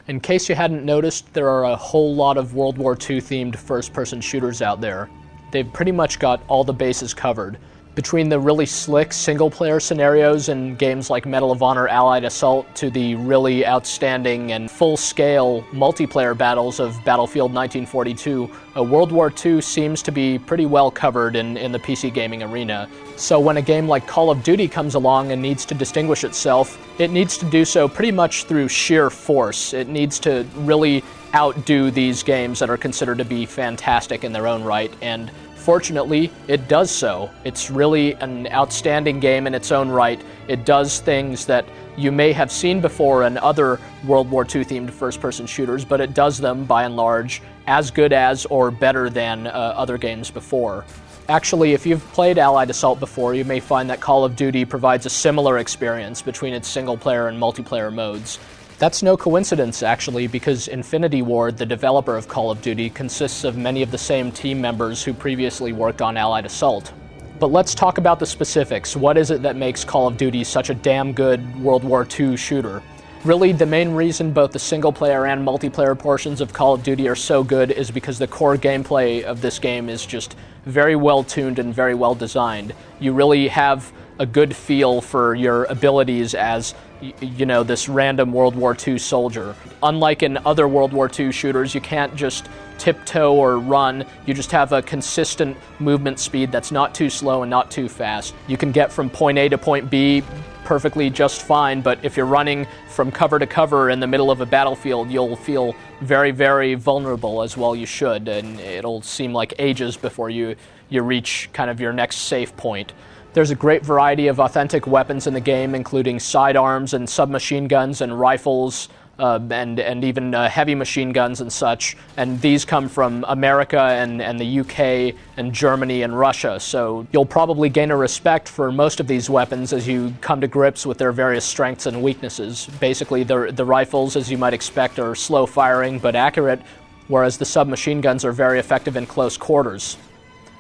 In case you hadn't noticed, there are a whole lot of World War II themed first-person shooters out there. They've pretty much got all the bases covered. Between the really slick single-player scenarios in games like Medal of Honor Allied Assault to the really outstanding and full-scale multiplayer battles of Battlefield 1942, World War II seems to be pretty well covered in the PC gaming arena. So when a game like Call of Duty comes along and needs to distinguish itself, it needs to do so pretty much through sheer force. It needs to really outdo these games that are considered to be fantastic in their own right, and fortunately, it does so. It's really an outstanding game in its own right. It does things that you may have seen before in other World War II themed first-person shooters, but it does them, by and large, as good as or better than other games before. Actually, if you've played Allied Assault before, you may find that Call of Duty provides a similar experience between its single-player and multiplayer modes. That's no coincidence, actually, because Infinity Ward, the developer of Call of Duty, consists of many of the same team members who previously worked on Allied Assault. But let's talk about the specifics. What is it that makes Call of Duty such a damn good World War II shooter? Really, the main reason both the single-player and multiplayer portions of Call of Duty are so good is because the core gameplay of this game is just very well tuned and very well designed. You really have a good feel for your abilities as, you know, this random World War II soldier. Unlike in other World War II shooters, you can't just tiptoe or run. You just have a consistent movement speed that's not too slow and not too fast. You can get from point A to point B perfectly just fine, but if you're running from cover to cover in the middle of a battlefield, you'll feel very, very vulnerable, as well you should, and it'll seem like ages before you reach kind of your next safe point. There's a great variety of authentic weapons in the game, including sidearms and submachine guns and rifles, and even heavy machine guns and such. And these come from America and the UK and Germany and Russia. So you'll probably gain a respect for most of these weapons as you come to grips with their various strengths and weaknesses. Basically, the rifles, as you might expect, are slow firing but accurate, whereas the submachine guns are very effective in close quarters.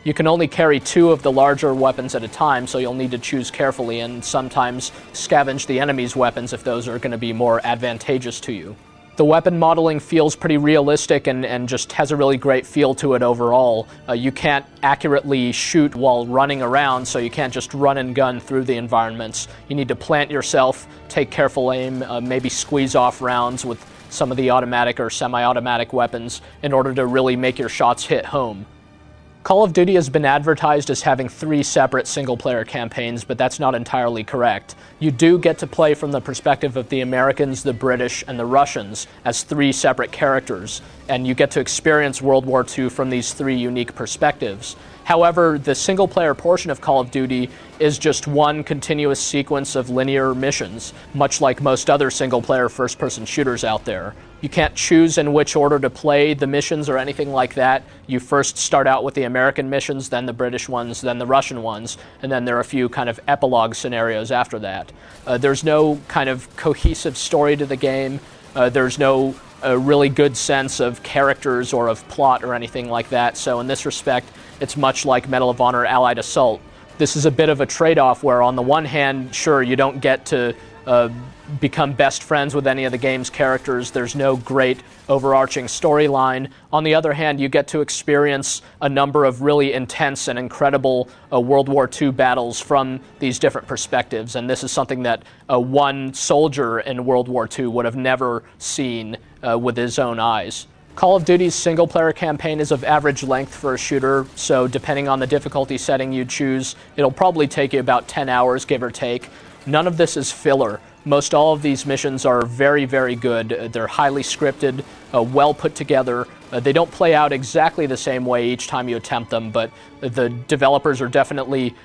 You can only carry 2 of the larger weapons at a time, so you'll need to choose carefully and sometimes scavenge the enemy's weapons if those are going to be more advantageous to you. The weapon modeling feels pretty realistic and just has a really great feel to it overall. You can't accurately shoot while running around, so you can't just run and gun through the environments. You need to plant yourself, take careful aim, maybe squeeze off rounds with some of the automatic or semi-automatic weapons in order to really make your shots hit home. Call of Duty has been advertised as having 3 separate single-player campaigns, but that's not entirely correct. You do get to play from the perspective of the Americans, the British, and the Russians as 3 separate characters, and you get to experience World War II from these 3 unique perspectives. However, the single-player portion of Call of Duty is just one continuous sequence of linear missions, much like most other single-player first-person shooters out there. You can't choose in which order to play the missions or anything like that. You first start out with the American missions, then the British ones, then the Russian ones, and then there are a few kind of epilogue scenarios after that. There's no kind of cohesive story to the game. There's no really good sense of characters or of plot or anything like that, so in this respect, it's much like Medal of Honor Allied Assault. This is a bit of a trade-off where, on the one hand, sure, you don't get to become best friends with any of the game's characters. There's no great overarching storyline. On the other hand, you get to experience a number of really intense and incredible World War II battles from these different perspectives, and this is something that one soldier in World War II would have never seen with his own eyes. Call of Duty's single-player campaign is of average length for a shooter, so depending on the difficulty setting you choose, it'll probably take you about 10 hours, give or take. None of this is filler. Most all of these missions are very, very good. They're highly scripted, well put together. They don't play out exactly the same way each time you attempt them, but the developers are definitely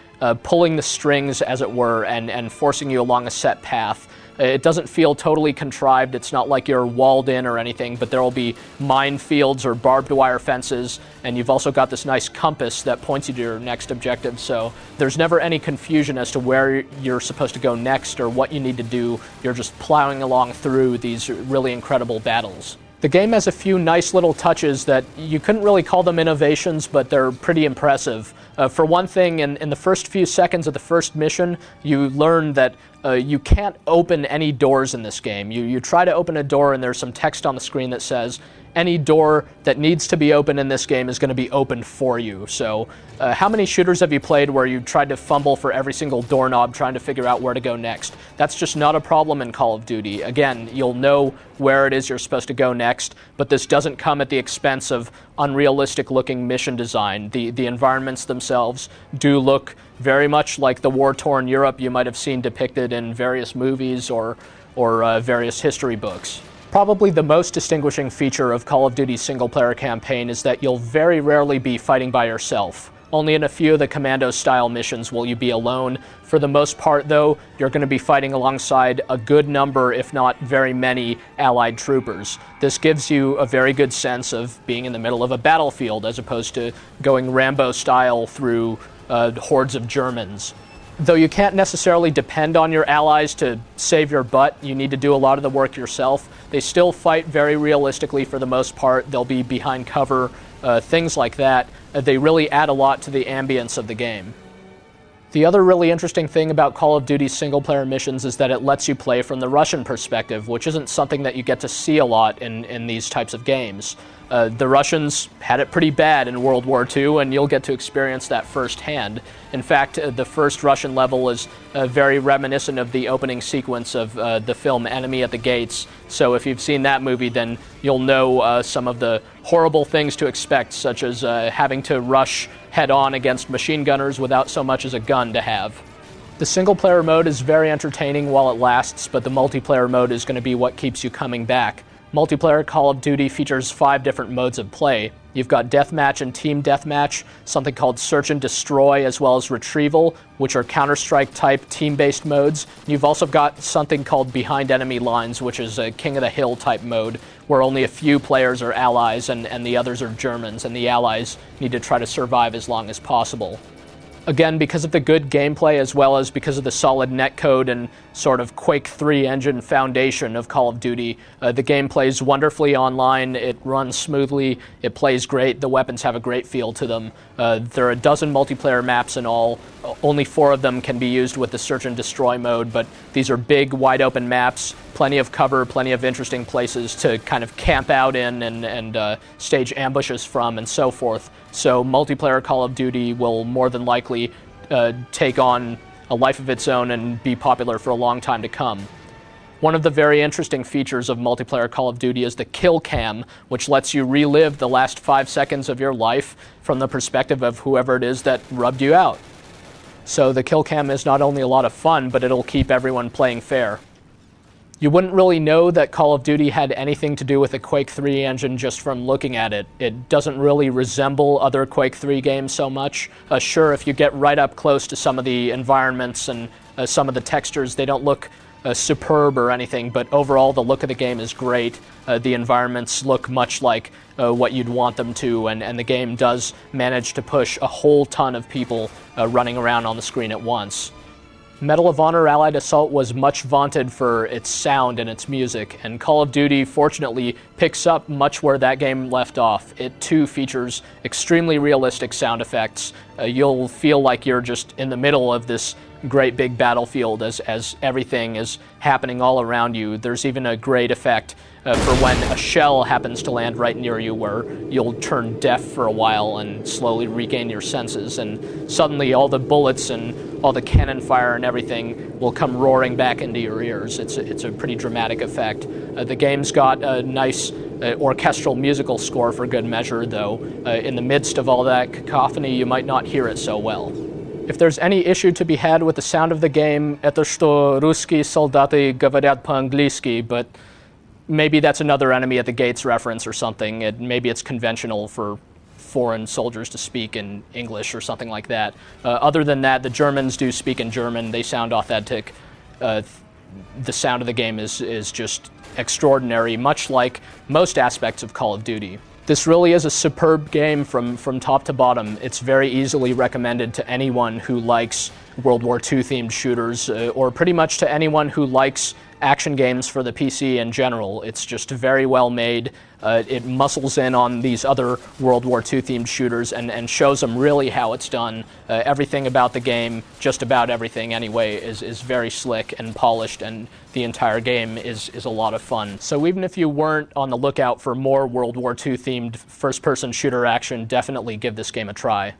pulling the strings, as it were, and forcing you along a set path. It doesn't feel totally contrived. It's not like you're walled in or anything, but there will be minefields or barbed wire fences, and you've also got this nice compass that points you to your next objective, so there's never any confusion as to where you're supposed to go next or what you need to do. You're just plowing along through these really incredible battles. The game has a few nice little touches that you couldn't really call them innovations, but they're pretty impressive. For one thing, in the first few seconds of the first mission, you learn that you can't open any doors in this game. You try to open a door and there's some text on the screen that says, any door that needs to be open in this game is going to be opened for you. So how many shooters have you played where you tried to fumble for every single doorknob trying to figure out where to go next? That's just not a problem in Call of Duty. Again, you'll know where it is you're supposed to go next, but this doesn't come at the expense of unrealistic looking mission design. The environments themselves do look very much like the war-torn Europe you might have seen depicted in various movies or various history books. Probably the most distinguishing feature of Call of Duty's single-player campaign is that you'll very rarely be fighting by yourself. Only in a few of the Commando-style missions will you be alone. For the most part, though, you're going to be fighting alongside a good number, if not very many, Allied troopers. This gives you a very good sense of being in the middle of a battlefield, as opposed to going Rambo-style through hordes of Germans. Though you can't necessarily depend on your allies to save your butt, you need to do a lot of the work yourself. They still fight very realistically for the most part. They'll be behind cover, things like that. They really add a lot to the ambience of the game. The other really interesting thing about Call of Duty's single-player missions is that it lets you play from the Russian perspective, which isn't something that you get to see a lot in these types of games. The Russians had it pretty bad in World War II, and you'll get to experience that firsthand. In fact, the first Russian level is very reminiscent of the opening sequence of the film Enemy at the Gates. So if you've seen that movie, then you'll know some of the horrible things to expect, such as having to rush head-on against machine gunners without so much as a gun to have. The single-player mode is very entertaining while it lasts, but the multiplayer mode is going to be what keeps you coming back. Multiplayer Call of Duty features 5 different modes of play. You've got Deathmatch and Team Deathmatch, something called Search and Destroy, as well as Retrieval, which are Counter-Strike type team-based modes. You've also got something called Behind Enemy Lines, which is a King of the Hill type mode, where only a few players are allies and the others are Germans, and the allies need to try to survive as long as possible. Again, because of the good gameplay as well as because of the solid netcode and sort of Quake 3 engine foundation of Call of Duty, the game plays wonderfully online, it runs smoothly, it plays great, the weapons have a great feel to them. There are a dozen multiplayer maps in all. Only 4 of them can be used with the Search and Destroy mode, but these are big, wide open maps, plenty of cover, plenty of interesting places to kind of camp out in and stage ambushes from and so forth. So multiplayer Call of Duty will more than likely take on a life of its own and be popular for a long time to come. One of the very interesting features of multiplayer Call of Duty is the kill cam, which lets you relive the last 5 seconds of your life from the perspective of whoever it is that rubbed you out. So the kill cam is not only a lot of fun, but it'll keep everyone playing fair. You wouldn't really know that Call of Duty had anything to do with the Quake 3 engine just from looking at it. It doesn't really resemble other Quake 3 games so much. Sure, if you get right up close to some of the environments and some of the textures, they don't look superb or anything, but overall the look of the game is great. The environments look much like what you'd want them to, and the game does manage to push a whole ton of people running around on the screen at once. Medal of Honor Allied Assault was much vaunted for its sound and its music, and Call of Duty fortunately picks up much where that game left off. It too features extremely realistic sound effects. You'll feel like you're just in the middle of this great big battlefield as everything is happening all around you. There's even a great effect for when a shell happens to land right near you, where you'll turn deaf for a while and slowly regain your senses, and suddenly all the bullets and all the cannon fire and everything will come roaring back into your ears. It's a pretty dramatic effect. The game's got a nice orchestral musical score for good measure, though in the midst of all that cacophony you might not hear it so well. If there's any issue to be had with the sound of the game, это что русские солдаты говорят по-английски, but maybe that's another Enemy at the Gates reference or something. Maybe it's conventional for foreign soldiers to speak in English or something like that. Other than that, the Germans do speak in German. They sound authentic. The sound of the game is just extraordinary, much like most aspects of Call of Duty. This really is a superb game from top to bottom. It's very easily recommended to anyone who likes World War II themed shooters, or pretty much to anyone who likes action games for the PC in general. It's just very well made. It muscles in on these other World War II themed shooters and shows them really how it's done. Everything about the game, just about everything anyway, is very slick and polished, and the entire game is a lot of fun. So even if you weren't on the lookout for more World War II themed first-person shooter action, definitely give this game a try.